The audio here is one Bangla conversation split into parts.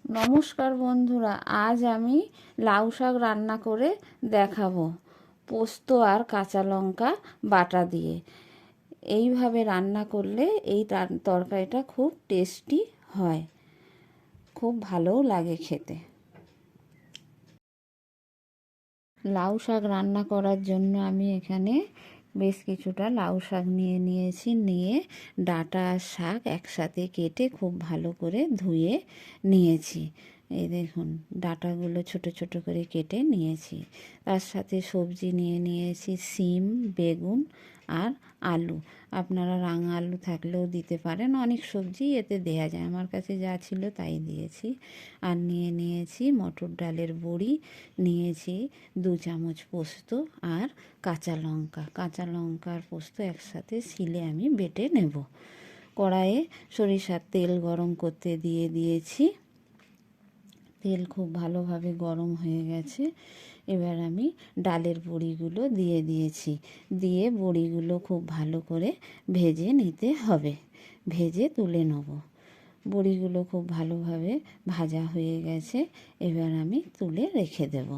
নমস্কার বন্ধুরা, আজ আমি লাউ শাক রান্না করে দেখাবো পোস্ত আর কাঁচা লঙ্কা বাটা দিয়ে। এইভাবে রান্না করলে এই তরকারিটা খুব টেস্টি হয়, খুব ভালোও লাগে খেতে। লাউ শাক রান্না করার জন্য আমি এখানে বেশ কিছুটা লাউ শাক নিয়েছি। নিয়ে ডাঁটা আর শাক একসাথে কেটে খুব ভালো করে ধুয়ে নিয়েছি। এই দেখুন, ডাঁটাগুলো ছোট ছোট করে কেটে নিয়েছি। তার সাথে সবজি নিয়েছি সিম, বেগুন আর আলু। আপনারা রাঙা আলু থাকলেও দিতে পারেন, অনেক সবজি এতে দেয়া যায়। আমার কাছে যা ছিল তাই দিয়েছি। আর নিয়েছি মটর ডালের বড়ি, নিয়েছি 2 চামচ পোস্ত আর কাঁচা লঙ্কা আর পোস্ত একসাথে শিলে আমি বেটে নেব। কড়াইয়ে সরিষার তেল গরম করতে দিয়েছি। তেল খুব ভালোভাবে গরম হয়ে গেছে। এবার আমি ডালের বড়িগুলো দিয়েছি। বড়িগুলো খুব ভালো করে ভেজে নিতে হবে, ভেজে তুলে নেব। বড়িগুলো খুব ভালোভাবে ভাজা হয়ে গেছে। এবার আমি তুলে রেখে দেব।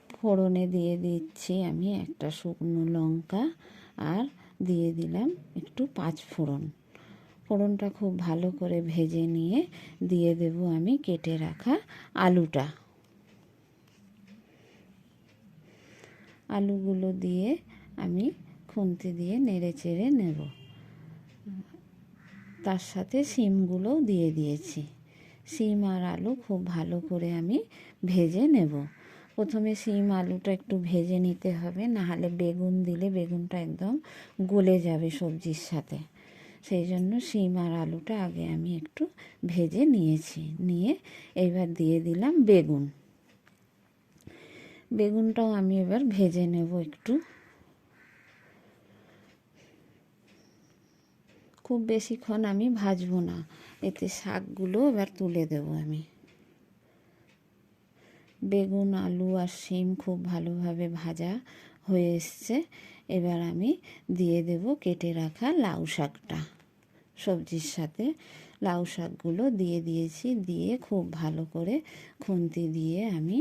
ফোড়নে দিচ্ছি আমি একটা শুকনো লঙ্কা, আর দিয়ে দিলাম একটু 5 ফোড়ন। ফোড়নটা খুব ভালো করে ভেজে নিয়ে দিয়ে দেব আমি কেটে রাখা আলুটা। আলুগুলো দিয়ে আমি খুন্তি দিয়ে নেড়ে চেড়ে নেব। তার সাথে শিমগুলোও দিয়েছি। শিম আর আলু খুব ভালো করে আমি ভেজে নেব। প্রথমে শিম আলুটা একটু ভেজে নিতে হবে, নাহলে বেগুন দিলে বেগুনটা একদম গলে যাবে সবজির সাথে। সেই জন্য শিম আর আলুটা আগে আমি একটু ভেজে নিয়েছি। নিয়ে এবার দিয়ে দিলাম বেগুনটাও আমি এবার ভেজে নেব একটু। খুব বেশিক্ষণ আমি ভাজবো না, এতে শাকগুলো এবার তুলে দেব আমি। বেগুন, আলু আর শিম খুব ভালোভাবে ভাজা হয়ে এসছে। এবার আমি দিয়ে দেব কেটে রাখা লাউ শাকটা। সবজির সাথে লাউ শাকগুলো দিয়েছি। দিয়ে খুব ভালো করে খুন্তি দিয়ে আমি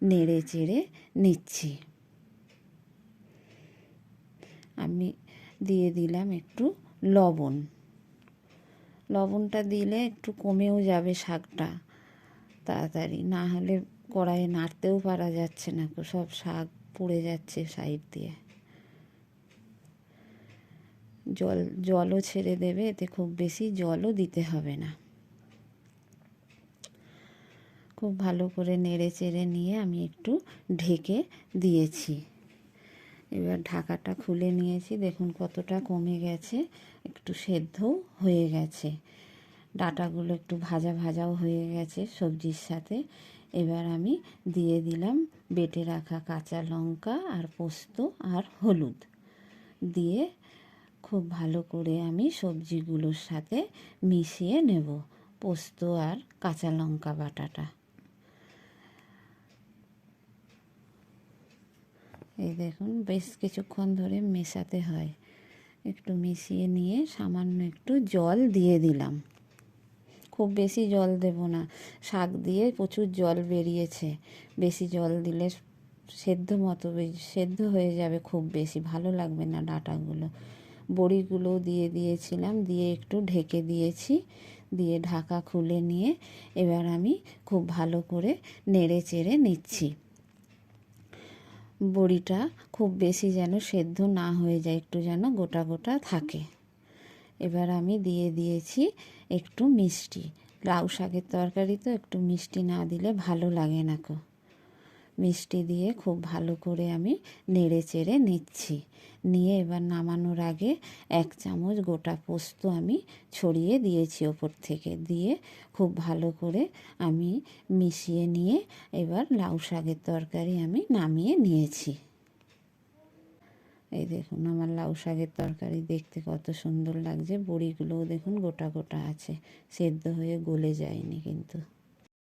নেড়ে চেড়ে নিচ্ছি। আমি দিয়ে দিলাম একটু লবণটা দিলে একটু কমেও যাবে শাকটা তাড়াতাড়ি, না হলে কড়াইয়ে নাড়তেও পারা যাচ্ছে না, সব শাক পুড়ে যাচ্ছে সাইড দিয়ে। জলও ছেড়ে দেবে, এতে খুব বেশি জলও দিতে হবে না। খুব ভালো করে নেড়ে চেড়ে নিয়ে আমি একটু ঢেকে দিয়েছি। এবার ঢাকাটা খুলে নিয়েছি, দেখুন কতটা কমে গেছে, একটু সেদ্ধও হয়ে গেছে। ডাঁটাগুলো একটু ভাজাও হয়ে গেছে সবজির সাথে। এবার আমি দিয়ে দিলাম বেটে রাখা কাঁচা লঙ্কা আর পোস্ত আর হলুদ দিয়ে খুব ভালো করে আমি সবজিগুলোর সাথে মিশিয়ে নেব পোস্ত আর কাঁচা লঙ্কা বাটাটা। এই দেখুন, বেশ কিছুক্ষণ ধরে মেশাতে হয়। একটু মিশিয়ে নিয়ে সামান্য একটু জল দিয়ে দিলাম। খুব বেশি জল দেব না, শাক দিয়ে প্রচুর জল বেরিয়েছে। বেশি জল দিলে সেদ্ধ হয়ে যাবে, খুব বেশি ভালো লাগবে না ডাঁটাগুলো। বড়িগুলো দিয়েছিলাম, দিয়ে একটু ঢেকে দিয়েছি। দিয়ে ঢাকা খুলে নিয়ে এবার আমি খুব ভালো করে নেড়ে চেড়ে নিচ্ছি। বড়িটা খুব বেশি যেন সেদ্ধ না হয়ে যায়, একটু যেন গোটা গোটা থাকে। এবার আমি দিয়েছি একটু মিষ্টি। লাউ শাকের তরকারি তো একটু মিষ্টি না দিলে ভালো লাগে না। মিষ্টি দিয়ে খুব ভালো করে আমি নেড়ে চেড়ে নিচ্ছি। নিয়ে এবার নামানোর আগে 1 চামচ গোটা পোস্ত আমি ছড়িয়ে দিয়েছি ওপর থেকে। দিয়ে খুব ভালো করে আমি মিশিয়ে নিয়ে এবার লাউ শাকের তরকারি আমি নামিয়ে নিয়েছি। এই দেখুন, আমার লাউ শাকের তরকারি দেখতে কত সুন্দর লাগছে। বড়িগুলোও দেখুন গোটা গোটা আছে, সেদ্ধ হয়ে গলে যায়নি কিন্তু।